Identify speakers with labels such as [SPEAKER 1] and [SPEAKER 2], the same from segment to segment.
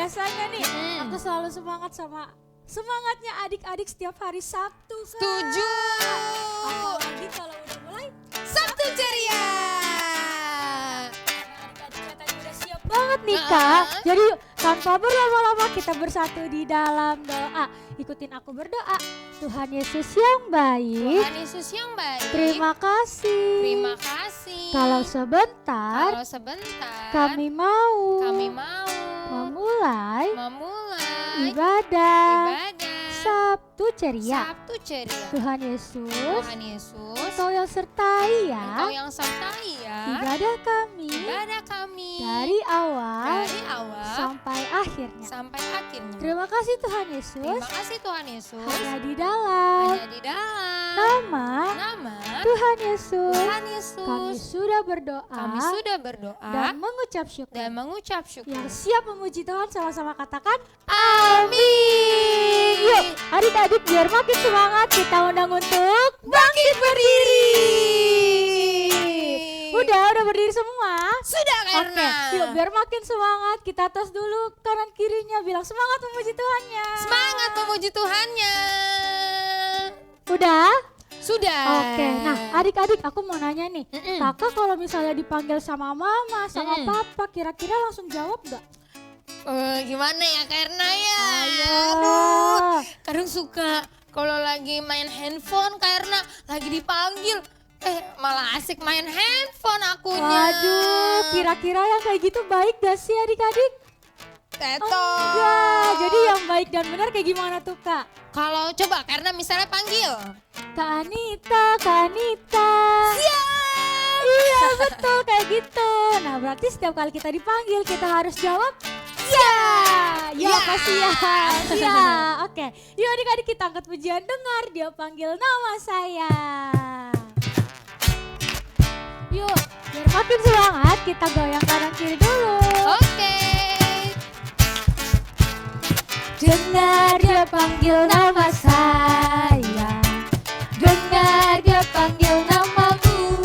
[SPEAKER 1] biasanya nih aku selalu semangatnya adik-adik setiap hari Sabtu. Kak.
[SPEAKER 2] Setuju.
[SPEAKER 1] Apalagi kalau udah mulai
[SPEAKER 2] Sabtu ceria.
[SPEAKER 1] Adik-adik tadi udah siap banget nih Kak. Jadi yuk, tanpa berlama-lama kita bersatu di dalam doa. Ikutin aku berdoa. Tuhan Yesus yang baik.
[SPEAKER 2] Tuhan Yesus yang baik.
[SPEAKER 1] Terima kasih.
[SPEAKER 2] Terima kasih.
[SPEAKER 1] Kalau sebentar kami mau memulai ibadah Sabtu ceria.
[SPEAKER 2] Sabtu ceria.
[SPEAKER 1] Tuhan Yesus,
[SPEAKER 2] Tuhan Yesus,
[SPEAKER 1] Engkau yang sertai
[SPEAKER 2] Engkau
[SPEAKER 1] ya
[SPEAKER 2] yang sertai ya
[SPEAKER 1] ibadah kami dari awal sampai akhirnya. Terima kasih Tuhan Yesus.
[SPEAKER 2] Terima kasih Tuhan Yesus.
[SPEAKER 1] Hanya di dalam nama Tuhan Yesus, kami sudah berdoa dan mengucap syukur. Yang siap memuji Tuhan sama-sama katakan
[SPEAKER 2] Amin.
[SPEAKER 1] yuk adik-adik biar makin semangat kita undang untuk
[SPEAKER 2] Bangkit berdiri.
[SPEAKER 1] Udah berdiri semua?
[SPEAKER 2] Sudah karena.
[SPEAKER 1] Oke, yuk biar makin semangat kita tos dulu kanan kirinya bilang semangat memuji Tuhannya.
[SPEAKER 2] Semangat memuji Tuhannya.
[SPEAKER 1] Udah?
[SPEAKER 2] Sudah.
[SPEAKER 1] Oke, nah adik-adik aku mau nanya nih. Kakak kalau misalnya dipanggil sama mama, sama papa kira-kira langsung jawab gak?
[SPEAKER 2] Gimana ya karena ya.
[SPEAKER 1] Ayo.
[SPEAKER 2] Kadang suka kalau lagi main handphone karena lagi dipanggil. Malah asik main handphone akunya.
[SPEAKER 1] Waduh, kira-kira yang kayak gitu baik gak sih adik-adik?
[SPEAKER 2] Teto.
[SPEAKER 1] Enggak, jadi yang baik dan benar kayak gimana tuh Kak?
[SPEAKER 2] Kalau coba karena misalnya panggil.
[SPEAKER 1] Kak Anita.
[SPEAKER 2] Siap.
[SPEAKER 1] Iya betul kayak gitu. Nah berarti setiap kali kita dipanggil kita harus jawab ya. Ya pasti ya. Ya oke. Yuk adik-adik kita angkat pujian dengar dia panggil nama saya. Yuk biar makin semangat kita goyang kanan kiri dulu.
[SPEAKER 2] Oke.
[SPEAKER 1] Dengar dia panggil nama saya. Dengar dia panggil namamu.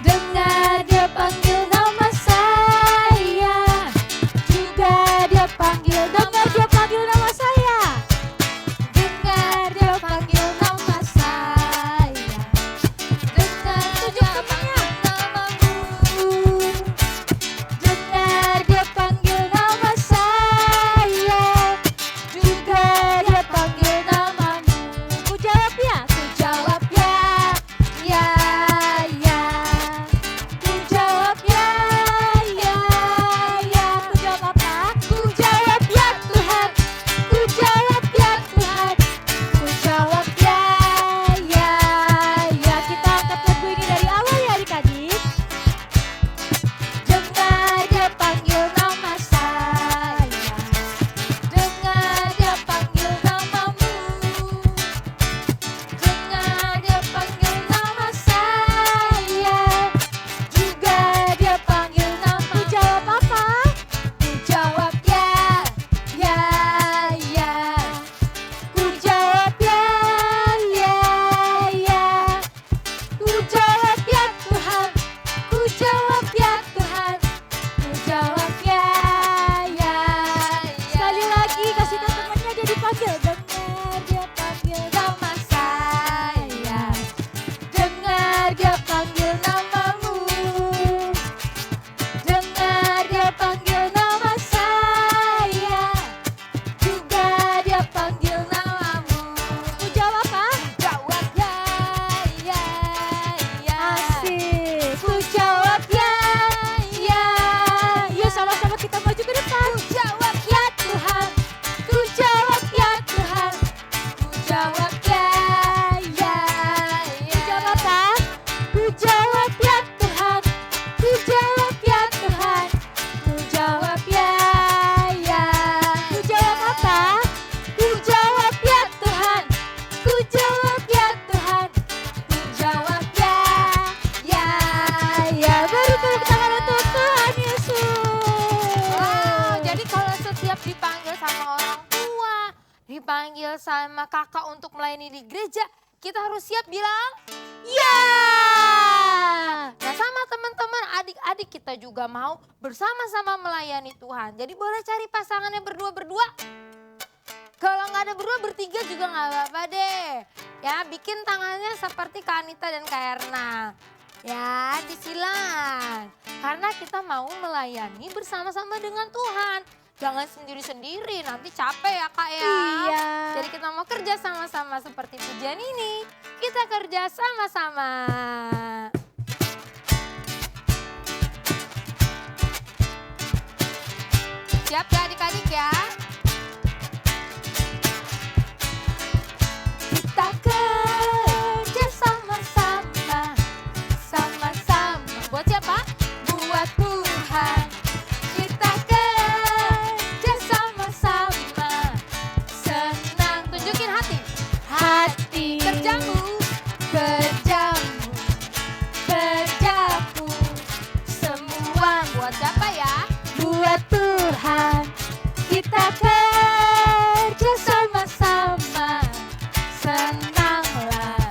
[SPEAKER 1] Dengar dia panggil nama saya. Juga dia panggil, dengar dia panggil nama saya. Dengar dia panggil nama saya. Dengar dia panggil namamu. Dengar dia panggil nama saya. Juga dia panggil namamu. Ku jawab ya. Ya. Ku jawab ya. Ku jawab apa? Ku jawab ya Tuhan. Ku jawab ya Tuhan. Ku jawab ya. Kita angkat lagu ini dari awal ya adik-adik. Dengar dia panggil nama saya. Dengar dia panggil namamu. Dengar dia panggil nama saya. Juga dia panggil nama. Ku jawab apa? Ku jawab ya. Ku jawab ya. Ku jawab ya Tuhan. Ku jawab ya Tuhan. Ku jawab ya. Sekali lagi kasih tahu temannya dia dipanggil. Dengar dia panggil nama saya. Dengar dia panggil namamu. Dengar dia panggil nama saya. Juga dia panggil namamu. Ku jawab apa? Jawab ya. Asik. Ku jawab ya. Yuk sama-sama kita maju ke depan. Ku jawab ya Tuhan. Ku jawab ya Tuhan. Ku jawab ya. Ku jawab apa? Ku jawab ya Tuhan. Ku jawab ya Tuhan. Ku jawab ya. Ku jawab apa? Ku jawab ya Tuhan. Ku jawab ya Tuhan. Ku jawab ya. Beri tepuk tangan untuk Tuhan Yesus.
[SPEAKER 2] Wow, jadi kalau setiap dipanggil sama orang tua, dipanggil sama kakak untuk melayani di gereja, kita harus siap bilang
[SPEAKER 1] Ya.
[SPEAKER 2] nah sama teman-teman adik-adik adik-adik kita juga mau bersama-sama melayani Tuhan. Jadi boleh cari pasangannya berdua-berdua. Kalau nggak ada berdua, bertiga juga nggak apa-apa deh. Ya, bikin tangannya seperti Kak Anita dan Kak Erna. Ya, disilang. Karena kita mau melayani bersama-sama dengan Tuhan. Jangan sendiri-sendiri, nanti capek ya Kak ya.
[SPEAKER 1] Iya.
[SPEAKER 2] Jadi kita mau kerja sama-sama seperti pujian ini. Kita kerja sama-sama. Siap ya adik-adik ya?
[SPEAKER 1] Kita kerja sama-sama, sama-sama.
[SPEAKER 2] Buat siapa?
[SPEAKER 1] Buat Tuhan. Kita kerja sama-sama, senang.
[SPEAKER 2] Tunjukin hati.
[SPEAKER 1] Hati.
[SPEAKER 2] Kerjamu.
[SPEAKER 1] Kerjamu, kerjaku, semua
[SPEAKER 2] Buat siapa ya?
[SPEAKER 1] buat Tuhan. Kita kerja sama-sama, senanglah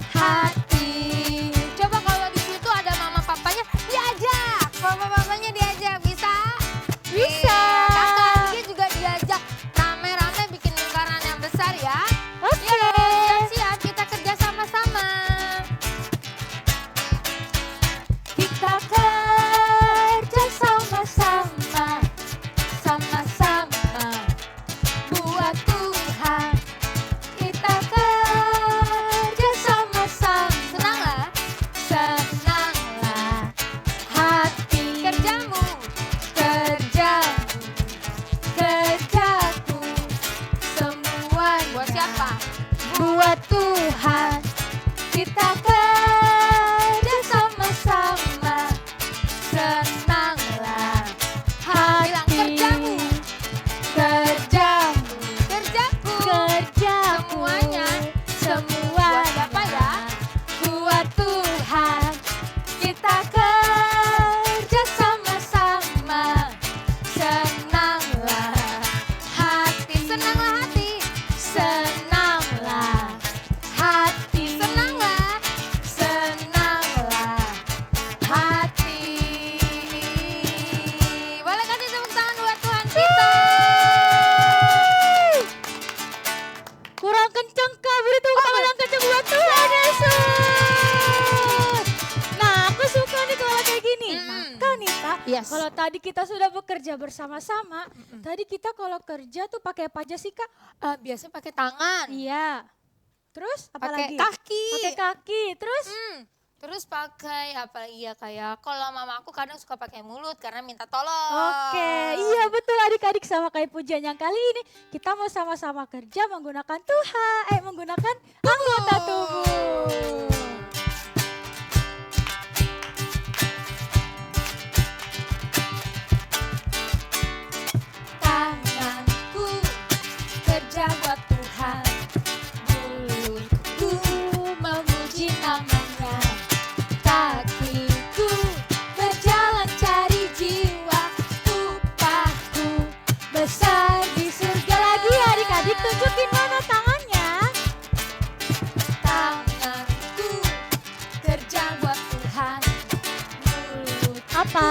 [SPEAKER 1] hati.
[SPEAKER 2] Coba kalau di situ ada mama papanya, diajak. Mama papanya diajak, bisa?
[SPEAKER 1] Bisa.
[SPEAKER 2] Kakak dia juga diajak. Rame-rame bikin lingkaran yang besar ya.
[SPEAKER 1] Oke.
[SPEAKER 2] Siap-siap kita kerja sama-sama.
[SPEAKER 1] Kita kerja sama-sama, sama-sama buat Tuhan. Kita kerja sama-sama,
[SPEAKER 2] Senanglah
[SPEAKER 1] senanglah hati.
[SPEAKER 2] kerjamu.
[SPEAKER 1] Kerjamu, kerjaku, semua
[SPEAKER 2] Buat siapa?
[SPEAKER 1] buat Tuhan. Kita kerja sama-sama, senanglah
[SPEAKER 2] Bilang
[SPEAKER 1] hati.
[SPEAKER 2] kerjamu.
[SPEAKER 1] Kerjamu,
[SPEAKER 2] Kerjaku.
[SPEAKER 1] kerjaku,
[SPEAKER 2] Semuanya.
[SPEAKER 1] semua
[SPEAKER 2] Buat siapa ya?
[SPEAKER 1] buat Tuhan. Kita kerja sama-sama, senanglah hati.
[SPEAKER 2] Senanglah hati.
[SPEAKER 1] Senanglah hati.
[SPEAKER 2] Senanglah.
[SPEAKER 1] Senanglah hati.
[SPEAKER 2] Boleh kasih tepuk tangan buat Tuhan kita.
[SPEAKER 1] Kurang kenceng Kak, beri tepuk tangan yang kenceng buat Tuhan Yesus. Nah, aku suka nih kalau kayak gini. Kak Nita,
[SPEAKER 2] Yes.
[SPEAKER 1] kalau tadi kita sudah bekerja bersama-sama, tadi kita kalau kerja tuh pakai apa aja sih Kak?
[SPEAKER 2] Biasanya pakai tangan.
[SPEAKER 1] Iya. Terus apa
[SPEAKER 2] Pakai
[SPEAKER 1] lagi?
[SPEAKER 2] kaki.
[SPEAKER 1] Pakai kaki. Terus
[SPEAKER 2] Terus pakai apa lagi ya kayak kalau mama aku kadang suka pakai mulut karena minta tolong.
[SPEAKER 1] Oke, iya betul adik-adik, sama kayak pujian yang kali ini kita mau sama-sama kerja menggunakan menggunakan anggota tubuh. Tanganku kerja buat Tuhan, mulutku memuji namanya, kakiku berjalan cari jiwa, upahku besar di surga. Lagi adik-adik, tunjukin mana tangannya. Tanganku kerja buat Tuhan, mulut apa?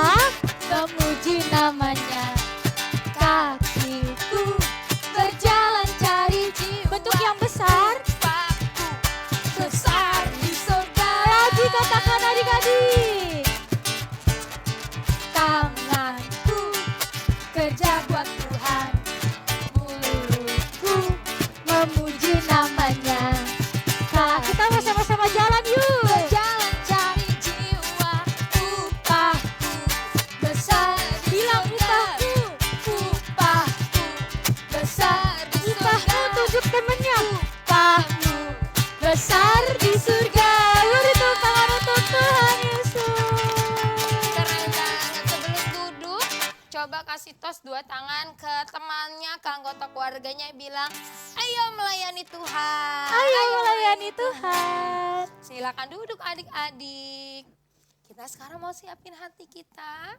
[SPEAKER 1] Memuji namanya, kakiku berjalan cari jiwa. Bentuk yang besar.
[SPEAKER 2] Upahku
[SPEAKER 1] Besar di surga. Lagi katakan adik-adik. Tanganku kerja buat Tuhan, mulutku memuji namanya. Kak, kita mau sama-sama jalan yuk.
[SPEAKER 2] berjalan cari jiwa.
[SPEAKER 1] Upahku besar. Bilang upahku. Upahku besar di surga. Upahmu, tunjuk temennya. Upahmu besar di surga. Beri tepuk tangan untuk Tuhan Yesus.
[SPEAKER 2] Keren banget. Sebelum duduk, coba kasih tos dua tangan ke temannya, ke anggota keluarganya, bilang, ayo melayani Tuhan.
[SPEAKER 1] Ayo melayani Tuhan.
[SPEAKER 2] Silakan duduk adik-adik. Kita sekarang mau siapin hati kita.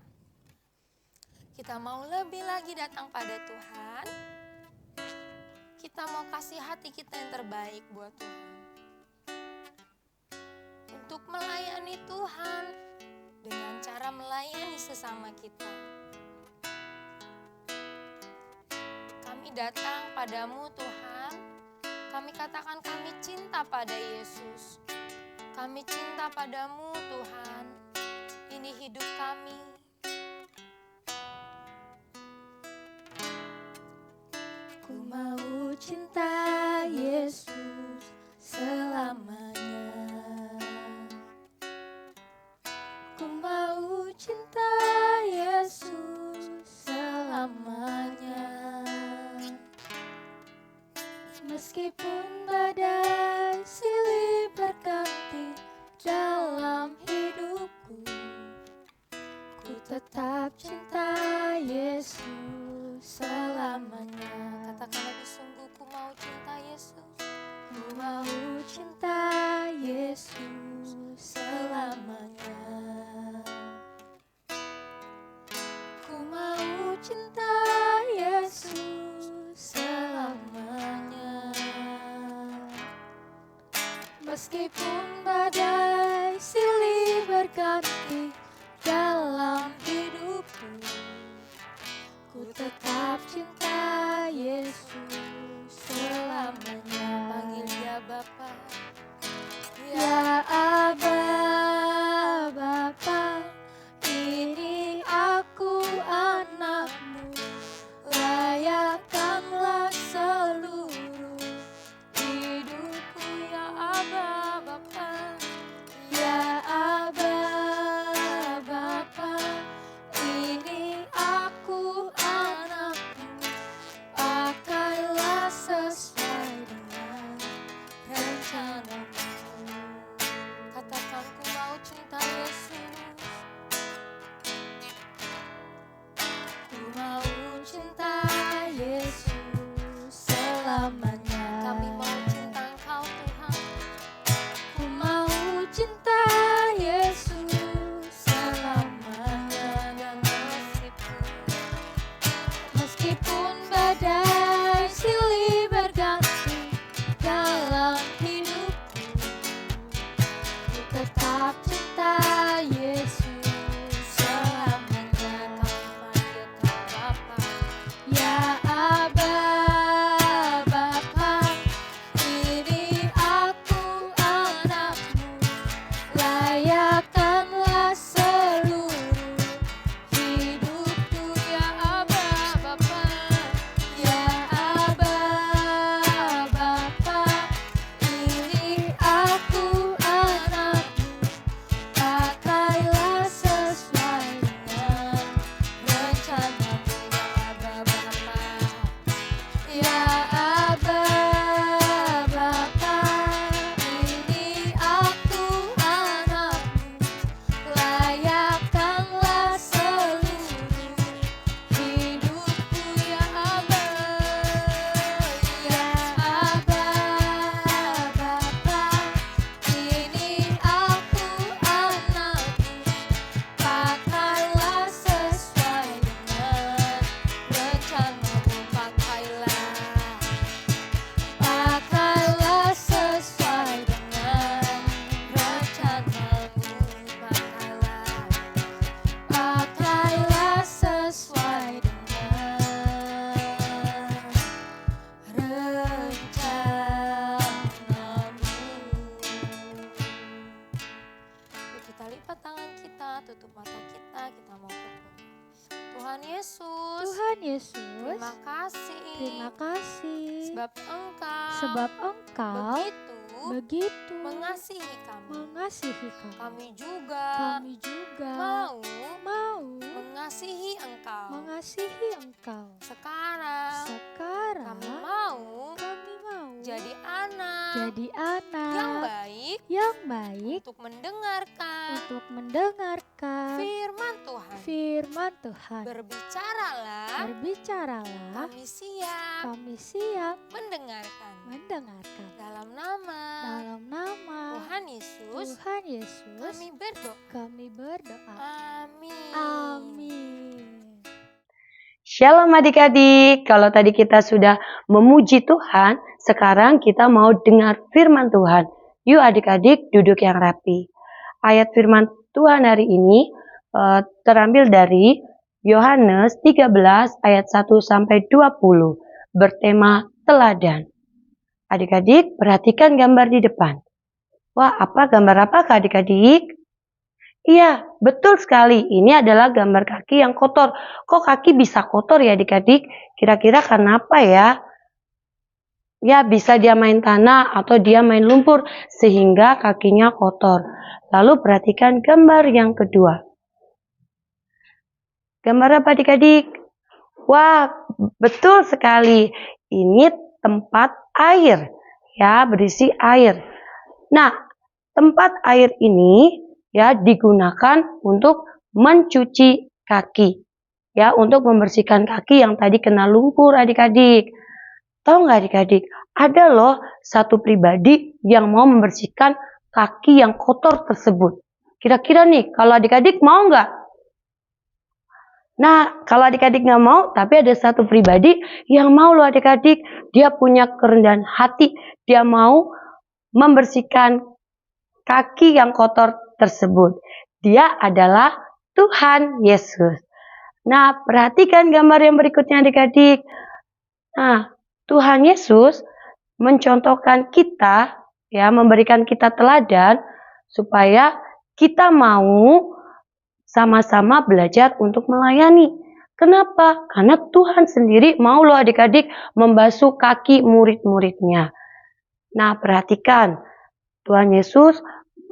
[SPEAKER 2] Kita mau lebih lagi datang pada Tuhan. Kita mau kasih hati kita yang terbaik buat Tuhan. Untuk melayani Tuhan dengan cara melayani sesama kita. Kami datang padamu Tuhan, kami katakan kami cinta pada Yesus. Kami cinta padamu Tuhan, ini hidup kami.
[SPEAKER 1] Ku mau cinta Yesus selamanya. Ku mau cinta Yesus selamanya. Meskipun badai silih berganti dalam hidupku, ku tetap cinta Yesus selamanya.
[SPEAKER 2] Katakan lebih sungguh, ku mau cinta Yesus.
[SPEAKER 1] Ku mau cinta Yesus selamanya. Ku mau cinta Yesus selamanya. Meskipun badai silih berganti dalam hidupku, ku tetap cinta Yesus selamanya.
[SPEAKER 2] Panggil dia Bapa.
[SPEAKER 1] Ya Aba, Bapa, ini aku anakmu, layakkanlah seluruh hidupku. Ya Aba, Bapa, ya Aba, Bapa, ini aku anakmu, pakailah sesuai dengan rencanamu.
[SPEAKER 2] Katakan ku mau cinta Yesus.
[SPEAKER 1] Ku mau cinta Yesus selamanya.
[SPEAKER 2] Kami mau cinta Engkau Tuhan.
[SPEAKER 1] Ku mau cinta Yesus selamanya.
[SPEAKER 2] Dan nasibku.
[SPEAKER 1] Meskipun badai silih berganti dalam hidupku, ku tetap cinta Yesus selamanya.
[SPEAKER 2] Panggil Kau Bapa.
[SPEAKER 1] Ya Aba, Bapa, ini aku anakmu, layakkanlah seluruh hidupku. Ya Aba, Bapa, ya Aba, Bapa, ini aku anakmu, pakailah sesuai dengan rencanamu. Ya Aba, Bapa, ini aku anakmu, layakkanlah seluruh hidupku. Ya Aba, ya Aba, Bapa, ini aku anakmu, pakailah sesuai dengan rencanamu. Pakailah sesuai dengan rencanamu. Pakailah sesuai dengan rencanamu.
[SPEAKER 2] Yuk kita lipat tangan kita, tutup mata kita mau berdoa. Tuhan Yesus,
[SPEAKER 1] Tuhan Yesus,
[SPEAKER 2] terima kasih.
[SPEAKER 1] terima kasih
[SPEAKER 2] Sebab Engkau
[SPEAKER 1] sebab Engkau begitu
[SPEAKER 2] mengasihi kami.
[SPEAKER 1] mengasihi kami.
[SPEAKER 2] Kami juga
[SPEAKER 1] Kami juga
[SPEAKER 2] mau mengasihi Engkau.
[SPEAKER 1] mengasihi Engkau.
[SPEAKER 2] Sekarang
[SPEAKER 1] Sekarang
[SPEAKER 2] kami mau
[SPEAKER 1] kami mau
[SPEAKER 2] jadi anak
[SPEAKER 1] jadi anak
[SPEAKER 2] yang baik
[SPEAKER 1] untuk
[SPEAKER 2] mendengarkan
[SPEAKER 1] mendengarkan
[SPEAKER 2] firman Tuhan.
[SPEAKER 1] Berbicaralah,
[SPEAKER 2] Kami siap
[SPEAKER 1] mendengarkan.
[SPEAKER 2] dalam nama
[SPEAKER 1] Dalam nama
[SPEAKER 2] Tuhan Yesus.
[SPEAKER 1] Tuhan Yesus,
[SPEAKER 2] Kami berdoa. Amin.
[SPEAKER 1] Amin.
[SPEAKER 3] Shalom adik-adik, kalau tadi kita sudah memuji Tuhan, sekarang kita mau dengar firman Tuhan. Yuk adik-adik duduk yang rapi. Ayat firman Tuhan hari ini, terambil dari Yohanes 13 ayat 1 sampai 20 bertema teladan. Adik-adik perhatikan gambar di depan. Wah, gambar apakah adik-adik? Iya, betul sekali. Ini adalah gambar kaki yang kotor. Kok kaki bisa kotor ya adik-adik? Kira-kira karena apa ya? Ya, bisa dia main tanah atau dia main lumpur sehingga kakinya kotor. Lalu perhatikan gambar yang kedua. Gambar apa adik-adik? Wah, betul sekali. Ini tempat air. Ya, berisi air. Nah, tempat air ini ya digunakan untuk mencuci kaki. Ya, untuk membersihkan kaki yang tadi kena lumpur adik-adik. Tahu nggak adik-adik, ada loh satu pribadi yang mau membersihkan kaki yang kotor tersebut. Kira-kira nih, kalau adik-adik mau nggak? Nah, kalau adik-adik nggak mau, tapi ada satu pribadi yang mau loh adik-adik. Dia punya kerendahan hati, dia mau membersihkan kaki yang kotor tersebut. Dia adalah Tuhan Yesus. Nah, perhatikan gambar yang berikutnya adik-adik. Nah, Tuhan Yesus mencontohkan kita, ya, memberikan kita teladan supaya kita mau sama-sama belajar untuk melayani. Kenapa? Karena Tuhan sendiri mau loh adik-adik membasuh kaki murid-muridnya. Nah, perhatikan, Tuhan Yesus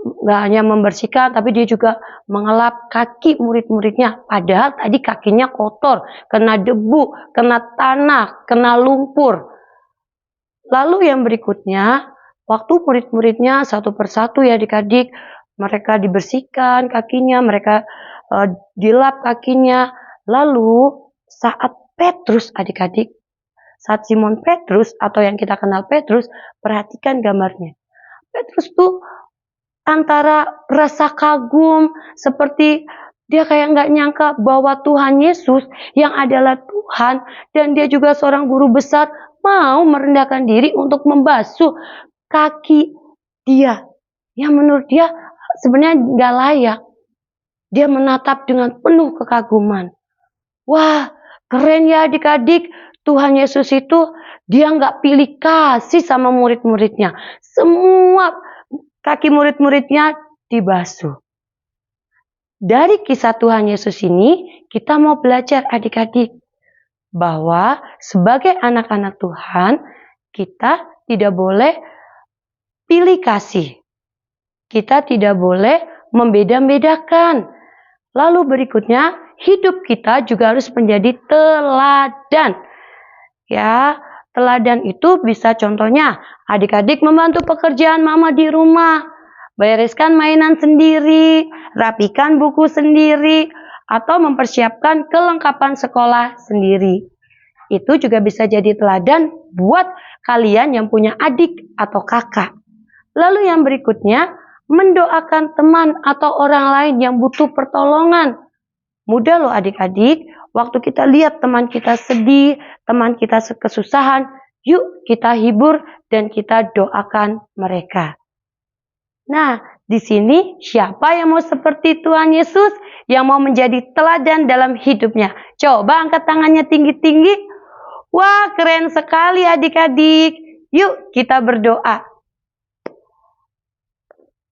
[SPEAKER 3] gak hanya membersihkan, tapi dia juga mengelap kaki murid-muridnya. Padahal tadi kakinya kotor, kena debu, kena tanah, kena lumpur. Lalu yang berikutnya, waktu murid-muridnya satu persatu ya adik-adik, mereka dibersihkan kakinya, mereka dilap kakinya. Lalu saat Petrus adik-adik, saat Simon Petrus atau yang kita kenal Petrus, perhatikan gambarnya. Petrus tuh antara rasa kagum, seperti dia kayak nggak nyangka bahwa Tuhan Yesus yang adalah Tuhan dan dia juga seorang guru besar mau merendahkan diri untuk membasuh kaki dia. Yang menurut dia sebenarnya nggak layak. Dia menatap dengan penuh kekaguman. Wah, keren ya adik-adik. Tuhan Yesus itu dia nggak pilih kasih sama murid-muridnya. Semua kaki murid-muridnya dibasuh. Dari kisah Tuhan Yesus ini, kita mau belajar adik-adik bahwa sebagai anak-anak Tuhan, kita tidak boleh pilih kasih. Kita tidak boleh membeda-bedakan. Lalu berikutnya, hidup kita juga harus menjadi teladan. Ya, teladan itu bisa contohnya adik-adik membantu pekerjaan mama di rumah, bereskan mainan sendiri, rapikan buku sendiri, atau mempersiapkan kelengkapan sekolah sendiri. Itu juga bisa jadi teladan buat kalian yang punya adik atau kakak. Lalu yang berikutnya, mendoakan teman atau orang lain yang butuh pertolongan. Mudah loh adik-adik, waktu kita lihat teman kita sedih, teman kita kesusahan, yuk kita hibur dan kita doakan mereka. Nah, di sini siapa yang mau seperti Tuhan Yesus yang mau menjadi teladan dalam hidupnya? Coba angkat tangannya tinggi-tinggi. Wah, keren sekali adik-adik. Yuk kita berdoa.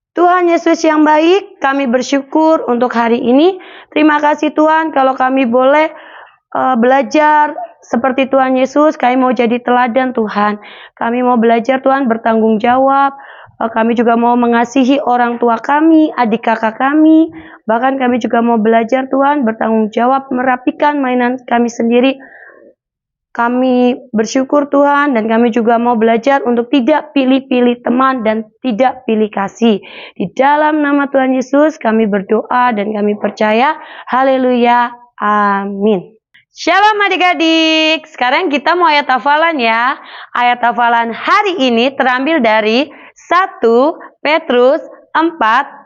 [SPEAKER 3] Tuhan Yesus yang baik, kami bersyukur untuk hari ini. Terima kasih Tuhan kalau kami boleh belajar seperti Tuhan Yesus. Kami mau jadi teladan Tuhan. Kami mau belajar Tuhan bertanggung jawab. Kami juga mau mengasihi orang tua kami, adik kakak kami. Bahkan kami juga mau belajar Tuhan bertanggung jawab merapikan mainan kami sendiri. Kami bersyukur Tuhan dan kami juga mau belajar untuk tidak pilih-pilih teman dan tidak pilih kasih. Di dalam nama Tuhan Yesus kami berdoa dan kami percaya. Haleluya. Amin. Shalom adik-adik. Sekarang kita mau ayat hafalan ya. Ayat hafalan hari ini terambil dari 1 Petrus 4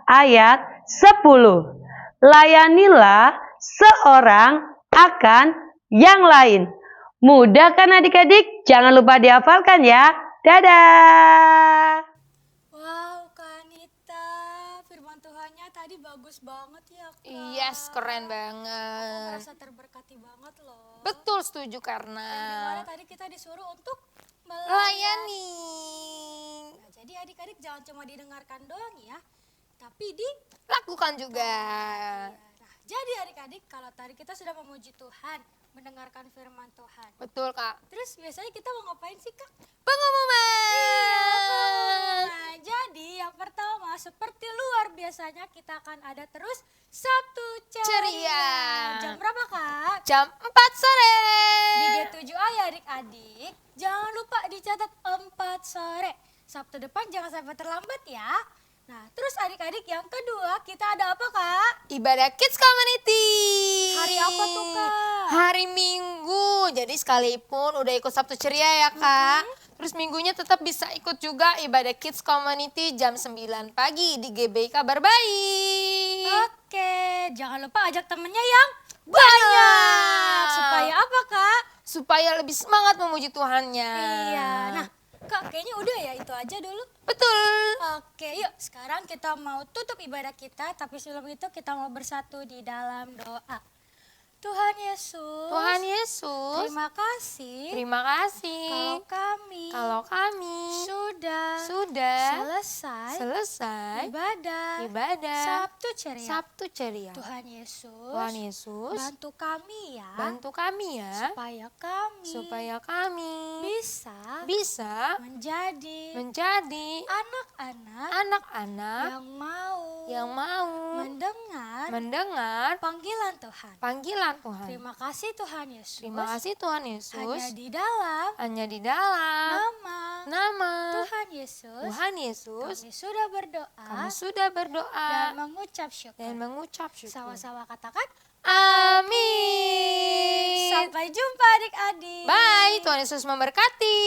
[SPEAKER 3] ayat 10. Layanilah seorang akan yang lain. Mudah kan adik-adik? Jangan lupa dihafalkan ya. Dadah.
[SPEAKER 1] Wow, Kak Anita, firman Tuhannya tadi bagus bagus banget ya, Kak.
[SPEAKER 2] Yes, keren
[SPEAKER 1] Aku
[SPEAKER 2] banget.
[SPEAKER 1] merasa terberkati banget loh.
[SPEAKER 2] Betul, setuju
[SPEAKER 1] Dan
[SPEAKER 2] karena
[SPEAKER 1] dimana tadi kita disuruh untuk melayani.
[SPEAKER 2] melayani.
[SPEAKER 1] Nah, jadi adik-adik jangan cuma didengarkan doang ya, tapi
[SPEAKER 2] Lakukan juga.
[SPEAKER 1] Nah, jadi adik-adik kalau tadi kita sudah memuji Tuhan, mendengarkan firman Tuhan.
[SPEAKER 2] Betul, Kak.
[SPEAKER 1] Terus biasanya kita mau ngapain sih, Kak?
[SPEAKER 2] Pengumuman.
[SPEAKER 1] Nah, jadi yang pertama seperti luar biasanya kita akan ada terus Sabtu Ceria. Jam berapa, Kak?
[SPEAKER 2] Jam 4 sore.
[SPEAKER 1] Di G7A ya adik-adik. Jangan lupa dicatat 4 sore. Sabtu depan jangan sampai terlambat ya. Nah, terus adik-adik yang kedua kita ada apa, Kak?
[SPEAKER 2] Ibadah Kids Community.
[SPEAKER 1] Hari apa tuh, Kak?
[SPEAKER 2] Hari Minggu. Jadi sekalipun udah ikut Sabtu Ceria ya, Kak. Terus minggunya tetap bisa ikut juga ibadah Kids Community jam 9 pagi di GBK Barbaik.
[SPEAKER 1] Oke, jangan lupa ajak temennya yang banyak. Supaya apa, Kak?
[SPEAKER 2] Supaya lebih semangat memuji Tuhannya.
[SPEAKER 1] Iya. Nah, Kak, kayaknya udah ya itu aja dulu.
[SPEAKER 2] Betul.
[SPEAKER 1] Oke, yuk sekarang kita mau tutup ibadah kita, tapi sebelum itu kita mau bersatu di dalam doa. Tuhan Yesus,
[SPEAKER 2] Tuhan Yesus,
[SPEAKER 1] terima kasih
[SPEAKER 2] terima kasih
[SPEAKER 1] kalau kami
[SPEAKER 2] sudah selesai
[SPEAKER 1] ibadah
[SPEAKER 2] ibadah
[SPEAKER 1] Sabtu Ceria.
[SPEAKER 2] Sabtu Ceria.
[SPEAKER 1] Tuhan Yesus,
[SPEAKER 2] Tuhan Yesus,
[SPEAKER 1] bantu kami ya,
[SPEAKER 2] supaya
[SPEAKER 1] supaya kami
[SPEAKER 2] bisa
[SPEAKER 1] menjadi
[SPEAKER 2] menjadi
[SPEAKER 1] anak-anak
[SPEAKER 2] anak-anak
[SPEAKER 1] yang mau
[SPEAKER 2] mendengar
[SPEAKER 1] panggilan Tuhan.
[SPEAKER 2] panggilan Tuhan.
[SPEAKER 1] Terima kasih Tuhan Yesus.
[SPEAKER 2] Terima kasih Tuhan Yesus.
[SPEAKER 1] Hanya di dalam
[SPEAKER 2] nama
[SPEAKER 1] Tuhan Yesus. Kami
[SPEAKER 2] Yesus,
[SPEAKER 1] sudah berdoa
[SPEAKER 2] kami sudah berdoa
[SPEAKER 1] dan mengucap syukur.
[SPEAKER 2] dan mengucap syukur.
[SPEAKER 1] Sama-sama katakan
[SPEAKER 2] Amin.
[SPEAKER 1] sampai jumpa adik-adik.
[SPEAKER 2] Bye, Tuhan Yesus memberkati.